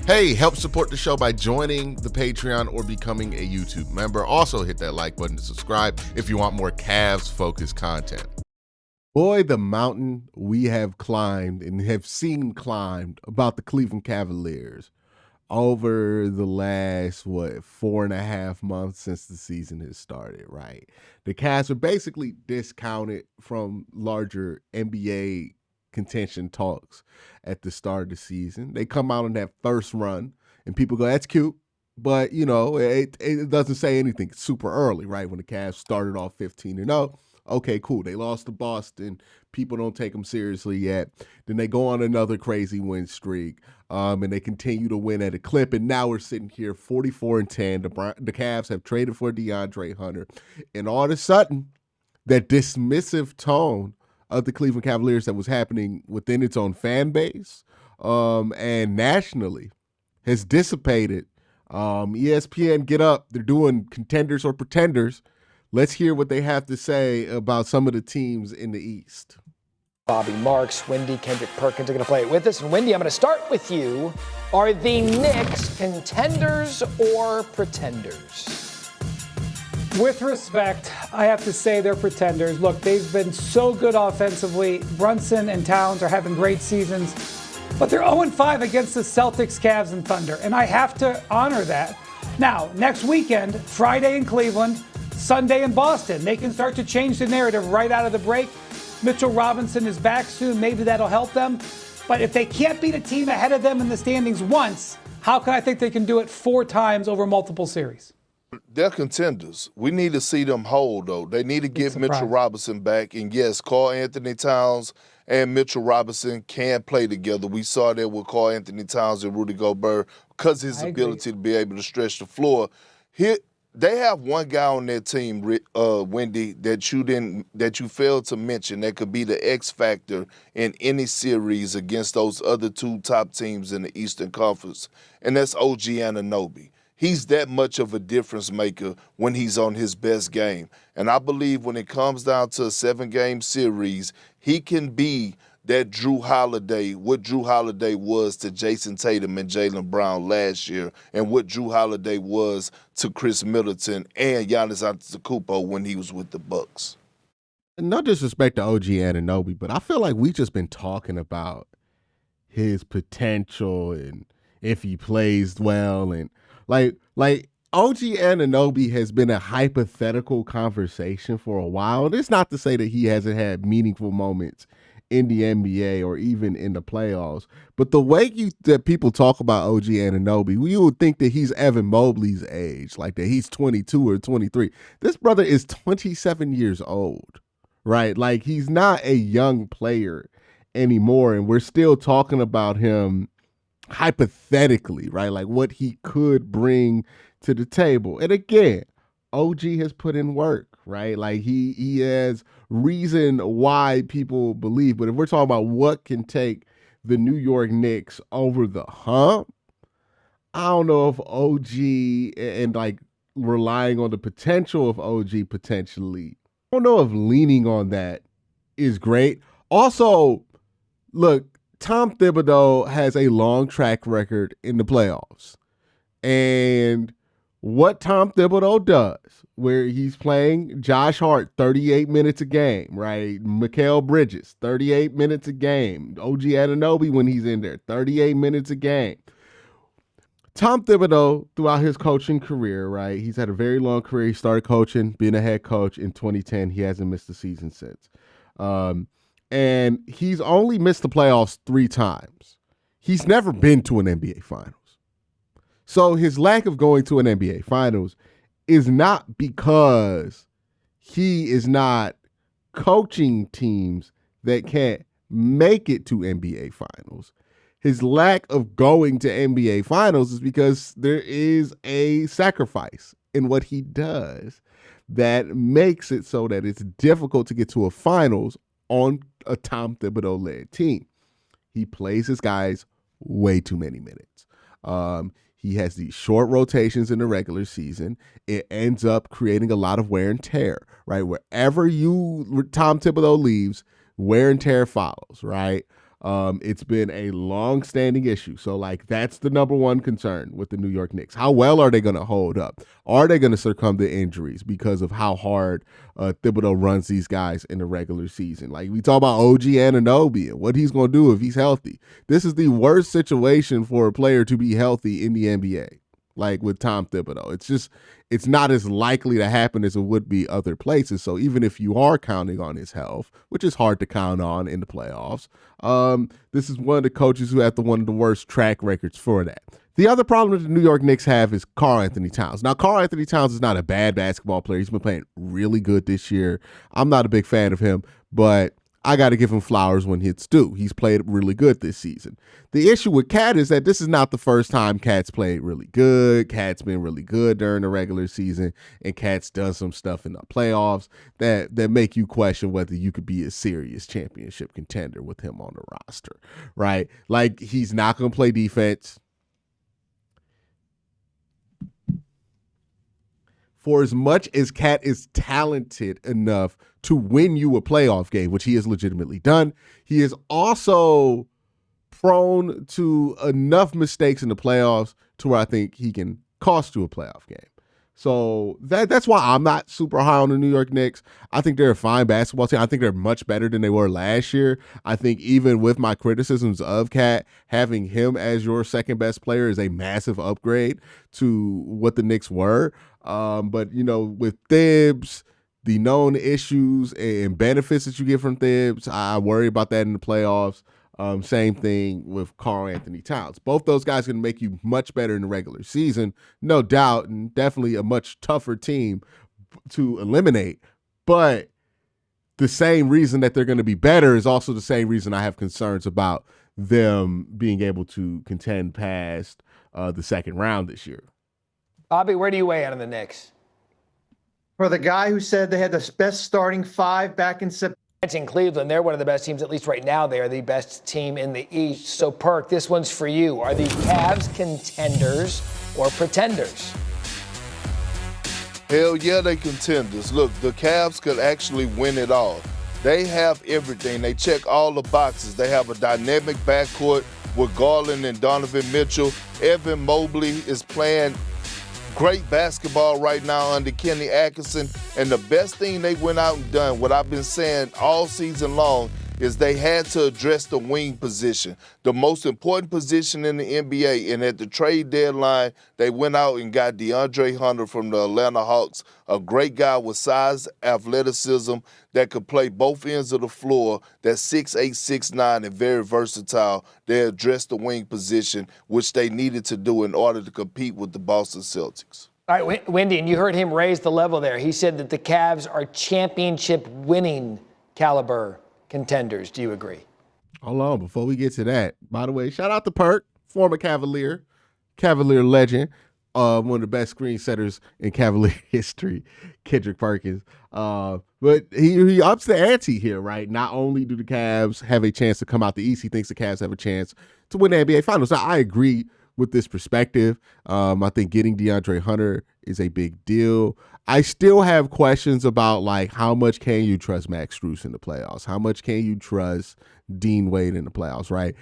Hey, help support the show by joining the Patreon or becoming a YouTube member. Also hit that like button to subscribe if you want more Cavs-focused content. Boy, the mountain we have climbed and have seen climbed about the Cleveland Cavaliers over the last, 4.5 months since the season has started, right? The Cavs are basically discounted from larger NBA contention talks at the start of the season. They come out on that first run, and people go, that's cute. But, it doesn't say anything super early, right? When the Cavs started off 15-0, okay, cool. They lost to Boston. People don't take them seriously yet. Then they go on another crazy win streak, and they continue to win at a clip. And now we're sitting here 44-10. The Cavs have traded for DeAndre Hunter. And all of a sudden, that dismissive tone of the Cleveland Cavaliers that was happening within its own fan base and nationally has dissipated. ESPN, get up. They're doing contenders or pretenders. Let's hear what they have to say about some of the teams in the East. Bobby Marks, Wendy, Kendrick Perkins are going to play it with us. And Wendy, I'm going to start with you. Are the Knicks contenders or pretenders? With respect, I have to say they're pretenders. Look, they've been so good offensively. Brunson and Towns are having great seasons. But they're 0-5 against the Celtics, Cavs, and Thunder. And I have to honor that. Now, next weekend, Friday in Cleveland, Sunday in Boston. They can start to change the narrative right out of the break. Mitchell Robinson is back soon. Maybe that'll help them. But if they can't beat a team ahead of them in the standings once, how can I think they can do it 4 times over multiple series? They're contenders. We need to see them hold, though. They need to get Mitchell Robinson back. And, yes, Karl Anthony Towns and Mitchell Robinson can play together. We saw that with Karl Anthony Towns and Rudy Gobert because of his ability to be able to stretch the floor. They have one guy on their team, Wendy, that you failed to mention that could be the X factor in any series against those other 2 top teams in the Eastern Conference, and that's OG Anunoby. He's that much of a difference maker when he's on his best game. And I believe when it comes down to a 7-game series, he can be that Drew Holiday, what Drew Holiday was to Jason Tatum and Jaylen Brown last year, and what Drew Holiday was to Chris Middleton and Giannis Antetokounmpo when he was with the Bucks. No disrespect to OG Anunoby, but I feel like we've just been talking about his potential and if he plays well, and like OG Anunoby has been a hypothetical conversation for a while. It's not to say that he hasn't had meaningful moments in the NBA or even in the playoffs, but the way that people talk about OG Anunoby, you would think that he's Evan Mobley's age, like that he's 22 or 23. This brother is 27 years old, right? Like, he's not a young player anymore, and we're still talking about him hypothetically, right? Like what he could bring to the table. And again, OG has put in work, right? Like he has reason why people believe. But if we're talking about what can take the New York Knicks over the hump, I don't know if OG and like relying on the potential of OG potentially, I don't know if leaning on that is great. Also, look, Tom Thibodeau has a long track record in the playoffs. And what Tom Thibodeau does, where he's playing Josh Hart 38 minutes a game, right? Mikal Bridges, 38 minutes a game. OG Anunoby, when he's in there, 38 minutes a game. Tom Thibodeau, throughout his coaching career, right? He's had a very long career. He started coaching, being a head coach in 2010. He hasn't missed a season since. And he's only missed the playoffs 3 times. He's never been to an NBA Finals. So his lack of going to an NBA Finals is not because he is not coaching teams that can't make it to NBA Finals. His lack of going to NBA Finals is because there is a sacrifice in what he does that makes it so that it's difficult to get to a Finals on a Tom Thibodeau-led team. He plays his guys way too many minutes. He has these short rotations in the regular season. It ends up creating a lot of wear and tear, right? Wherever Tom Thibodeau leaves, wear and tear follows, right? It's been a long-standing issue. So, like, that's the number one concern with the New York Knicks. How well are they going to hold up? Are they going to succumb to injuries because of how hard Thibodeau runs these guys in the regular season? Like, we talk about OG Anunoby and what he's going to do if he's healthy. This is the worst situation for a player to be healthy in the NBA. Like with Tom Thibodeau, it's not as likely to happen as it would be other places. So even if you are counting on his health, which is hard to count on in the playoffs, this is one of the coaches who had one of the worst track records for that. The other problem that the New York Knicks have is Karl-Anthony Towns. Now, Karl-Anthony Towns is not a bad basketball player. He's been playing really good this year. I'm not a big fan of him, but I got to give him flowers when it's due. He's played really good this season. The issue with Cat is that this is not the first time Cat's played really good. Cat's been really good during the regular season, and Cat's done some stuff in the playoffs that make you question whether you could be a serious championship contender with him on the roster, right? Like, he's not going to play defense. For as much as Cat is talented enough to win you a playoff game, which he has legitimately done, he is also prone to enough mistakes in the playoffs to where I think he can cost you a playoff game. So that's why I'm not super high on the New York Knicks. I think they're a fine basketball team. I think they're much better than they were last year. I think even with my criticisms of Cat, having him as your second best player is a massive upgrade to what the Knicks were. But, you know, with Thibs, the known issues and benefits that you get from Thibs, I worry about that in the playoffs. Same thing with Karl-Anthony Towns. Both those guys are going to make you much better in the regular season, no doubt, and definitely a much tougher team to eliminate. But the same reason that they're going to be better is also the same reason I have concerns about them being able to contend past the second round this year. Bobby, where do you weigh in on the Knicks? For the guy who said they had the best starting five back in September. In Cleveland, they're one of the best teams, at least right now. They are the best team in the East. So, Perk, this one's for you. Are the Cavs contenders or pretenders? Hell yeah, they contenders. Look, the Cavs could actually win it all. They have everything. They check all the boxes. They have a dynamic backcourt with Garland and Donovan Mitchell. Evan Mobley is playing great basketball right now under Kenny Atkinson. And the best thing they went out and done, what I've been saying all season long, is they had to address the wing position, the most important position in the NBA. And at the trade deadline, they went out and got DeAndre Hunter from the Atlanta Hawks, a great guy with size, athleticism, that could play both ends of the floor, that's 6'8", 6'9", and very versatile. They addressed the wing position, which they needed to do in order to compete with the Boston Celtics. All right, Wendy, and you heard him raise the level there. He said that the Cavs are championship-winning caliber contenders. Do you agree? Hold on, before we get to that, by the way, shout out to Perk, former Cavalier legend, one of the best screen setters in Cavalier history, Kendrick Perkins. But he ups the ante here, right? Not only do the Cavs have a chance to come out the East, he thinks the Cavs have a chance to win the NBA Finals. Now, I agree with this perspective. I think getting DeAndre Hunter is a big deal. I still have questions about, like, how much can you trust Max Strus in the playoffs? How much can you trust Dean Wade in the playoffs, right?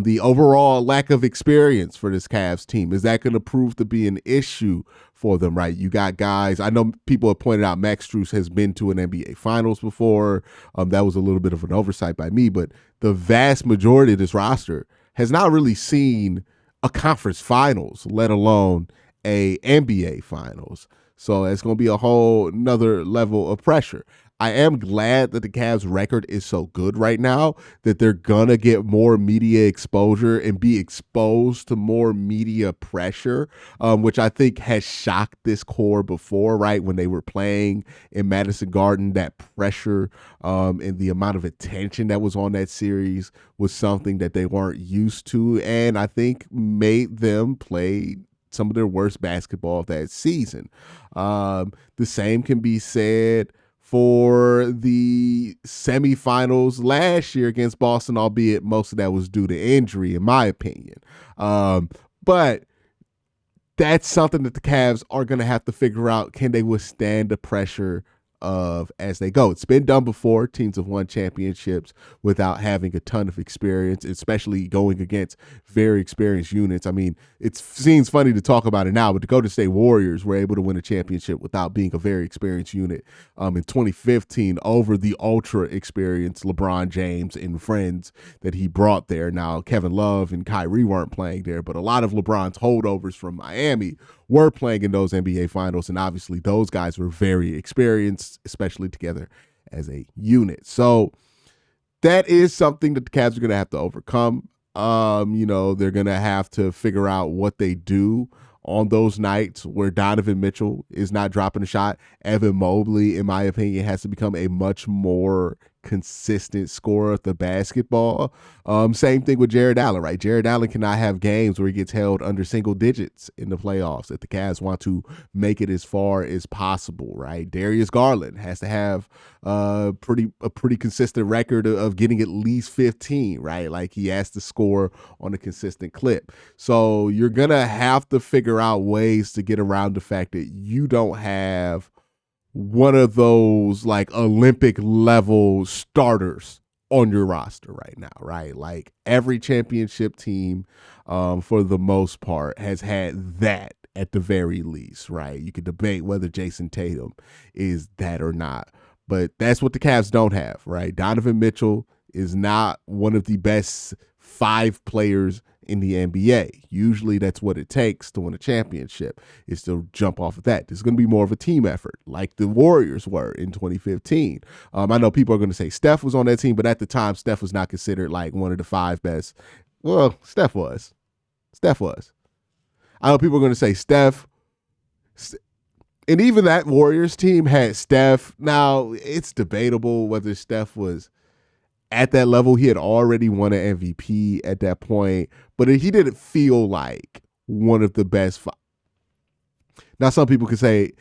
The overall lack of experience for this Cavs team, is that going to prove to be an issue for them, right? You got guys, I know people have pointed out Max Strus has been to an NBA Finals before. That was a little bit of an oversight by me, but the vast majority of this roster has not really seen a conference finals, let alone a NBA Finals. So it's going to be a whole another level of pressure. I am glad that the Cavs record is so good right now that they're going to get more media exposure and be exposed to more media pressure, which I think has shocked this core before, right? When they were playing in Madison Garden, that pressure and the amount of attention that was on that series was something that they weren't used to, and I think made them play some of their worst basketball of that season. The same can be said for the semifinals last year against Boston, albeit most of that was due to injury, in my opinion. But that's something that the Cavs are going to have to figure out. Can they withstand the pressure of as they go. It's been done before. Teams have won championships without having a ton of experience, especially going against very experienced units. I mean, it seems funny to talk about it now, but the Golden State Warriors were able to win a championship without being a very experienced unit in 2015 over the ultra experienced LeBron James and friends that he brought there. Now, Kevin Love and Kyrie weren't playing there, but a lot of LeBron's holdovers from Miami were playing in those NBA finals, and obviously those guys were very experienced, especially together as a unit. So that is something that the Cavs are going to have to overcome. They're going to have to figure out what they do on those nights where Donovan Mitchell is not dropping a shot. Evan Mobley, in my opinion, has to become a much more consistent scorer of the basketball. Same thing with Jared Allen, right? Jared Allen cannot have games where he gets held under single digits in the playoffs if the Cavs want to make it as far as possible, right? Darius Garland has to have a pretty consistent record of getting at least 15, right? Like he has to score on a consistent clip. So you're going to have to figure out ways to get around the fact that you don't have one of those like Olympic level starters on your roster right now, right? Like every championship team, for the most part, has had that at the very least, right? You could debate whether Jason Tatum is that or not, but that's what the Cavs don't have, right? Donovan Mitchell is not one of the best 5 players in the NBA. Usually that's what it takes to win a championship, is to jump off of that. This is going to be more of a team effort like the Warriors were in 2015. I know people are going to say Steph was on that team, but at the time, Steph was not considered like one of the 5 best. Well, Steph was. I know people are going to say Steph. And even that Warriors team had Steph. Now, it's debatable whether Steph was at that level. He had already won an MVP at that point, but he didn't feel like one of the best 5. Now, some people could say,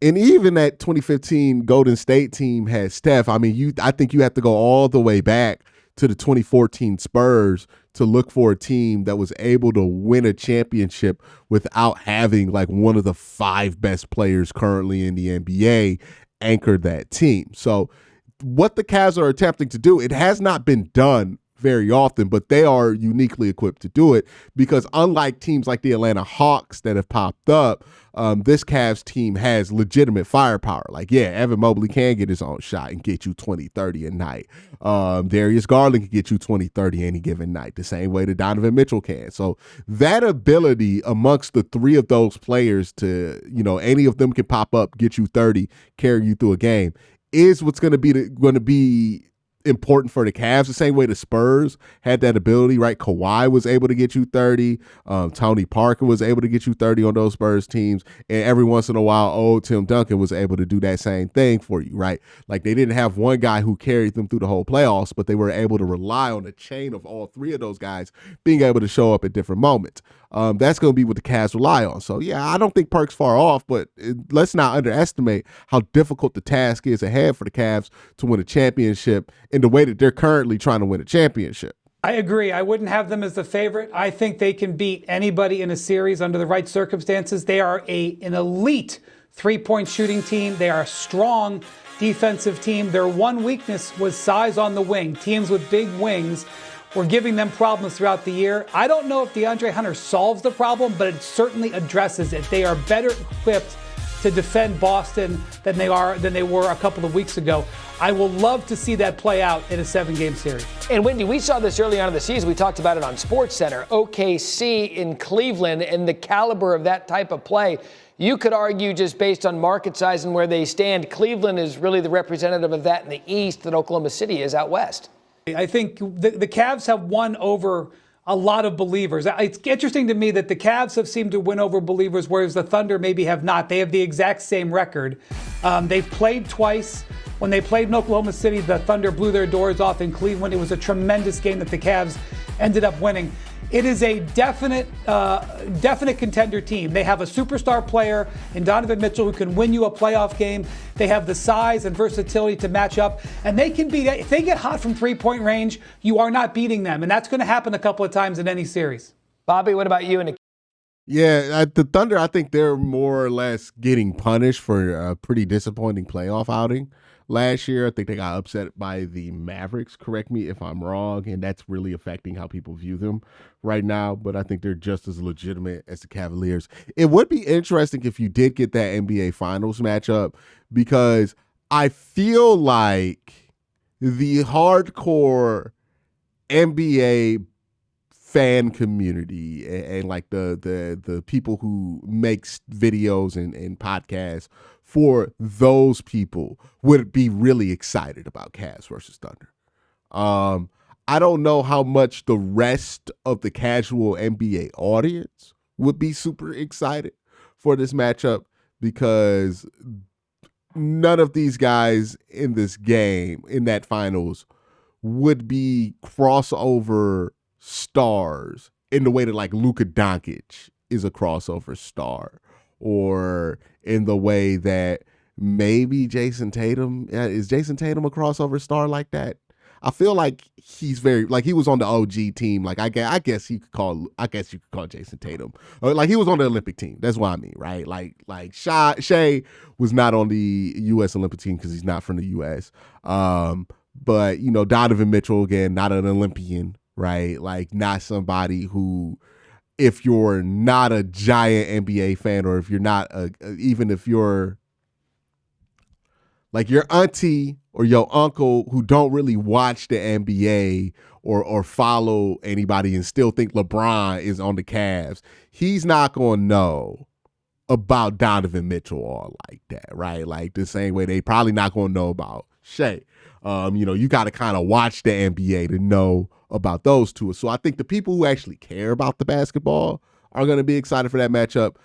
and even that 2015 Golden State team had Steph. I mean, I think you have to go all the way back to the 2014 Spurs to look for a team that was able to win a championship without having like one of the 5 best players currently in the NBA anchor that team. So what the Cavs are attempting to do, it has not been done very often, but they are uniquely equipped to do it because unlike teams like the Atlanta Hawks that have popped up, this Cavs team has legitimate firepower. Like, yeah, Evan Mobley can get his own shot and get you 20, 30 a night. Darius Garland can get you 20, 30 any given night, the same way that Donovan Mitchell can. So that ability amongst the 3 of those players to, any of them can pop up, get you 30, carry you through a game, is what's going to be important for the Cavs, the same way the Spurs had that ability, right? Kawhi was able to get you 30. Tony Parker was able to get you 30 on those Spurs teams. And every once in a while, old Tim Duncan was able to do that same thing for you, right? Like they didn't have one guy who carried them through the whole playoffs, but they were able to rely on the chain of all 3 of those guys being able to show up at different moments. That's going to be what the Cavs rely on. So, yeah, I don't think Perk's far off, but let's not underestimate how difficult the task is ahead for the Cavs to win a championship in the way that they're currently trying to win a championship. I agree. I wouldn't have them as the favorite. I think they can beat anybody in a series under the right circumstances. They are an elite 3-point shooting team. They are a strong defensive team. Their one weakness was size on the wing. Teams with big wings were giving them problems throughout the year. I don't know if DeAndre Hunter solves the problem, but it certainly addresses it. They are better equipped to defend Boston than they were a couple of weeks ago. I will love to see that play out in a 7-game series. And Wendy, we saw this early on in the season. We talked about it on SportsCenter. OKC in Cleveland and the caliber of that type of play. You could argue just based on market size and where they stand, Cleveland is really the representative of that in the East that Oklahoma City is out West. I think the Cavs have won over a lot of believers. It's interesting to me that the Cavs have seemed to win over believers, whereas the Thunder maybe have not. They have the exact same record. They've played twice. When they played in Oklahoma City, the Thunder blew their doors off in Cleveland. It was a tremendous game that the Cavs ended up winning. It is a definite contender team. They have a superstar player in Donovan Mitchell who can win you a playoff game. They have the size and versatility to match up, and they can beat. If they get hot from 3-point range, you are not beating them, and that's going to happen a couple of times in any series. Bobby, what about you? Yeah, the Thunder, I think they're more or less getting punished for a pretty disappointing playoff outing last year. I think they got upset by the Mavericks. Correct me if I'm wrong, and that's really affecting how people view them right now. But I think they're just as legitimate as the Cavaliers. It would be interesting if you did get that NBA Finals matchup, because I feel like the hardcore NBA fan community and like the people who makes videos and podcasts for those people would be really excited about Cavs versus Thunder. I don't know how much the rest of the casual NBA audience would be super excited for this matchup, because none of these guys in this game, in that finals, would be crossover stars in the way that like Luka Doncic is a crossover star, or in the way that maybe Jason Tatum is Jason Tatum a crossover star like that. I feel like he's very like he was on the OG team. Like I guess you could call Jason Tatum like he was on the Olympic team. That's what I mean, right? Like Shea was not on the U.S. Olympic team because he's not from the U.S. But you know, Donovan Mitchell, again, not an Olympian, right? Like not somebody who, if you're not a giant NBA fan, or if you're not even if you're like your auntie or your uncle who don't really watch the NBA or follow anybody and still think LeBron is on the Cavs, he's not going to know about Donovan Mitchell all like that, right? Like the same way they probably not going to know about Shea. You know, you got to kind of watch the NBA to know about those two. So I think the people who actually care about the basketball are going to be excited for that matchup.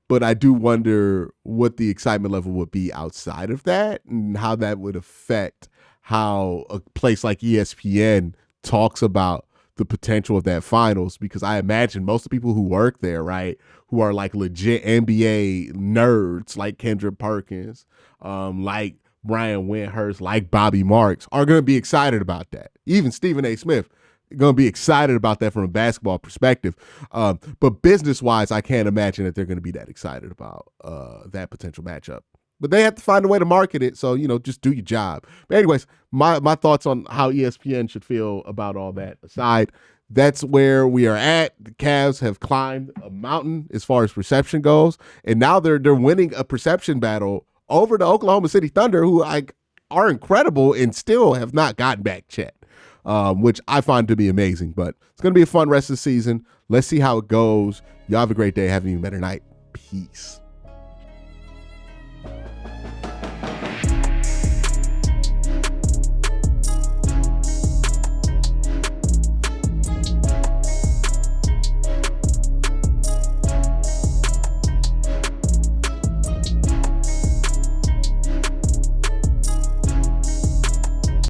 But I do wonder what the excitement level would be outside of that, and how that would affect how a place like ESPN talks about the potential of that finals, because I imagine most of the people who work there, right, who are like legit NBA nerds like Kendrick Perkins, like Brian Windhurst, like Bobby Marks, are going to be excited about that. Even Stephen A. Smith going to be excited about that from a basketball perspective. But business-wise, I can't imagine that they're going to be that excited about that potential matchup. But they have to find a way to market it, so, you know, just do your job. But anyways, my thoughts on how ESPN should feel about all that aside, that's where we are at. The Cavs have climbed a mountain as far as perception goes, and now they're winning a perception battle over the Oklahoma City Thunder, who are incredible and still have not gotten back Chet, which I find to be amazing. But it's going to be a fun rest of the season. Let's see how it goes. Y'all have a great day. Have an even better night. Peace.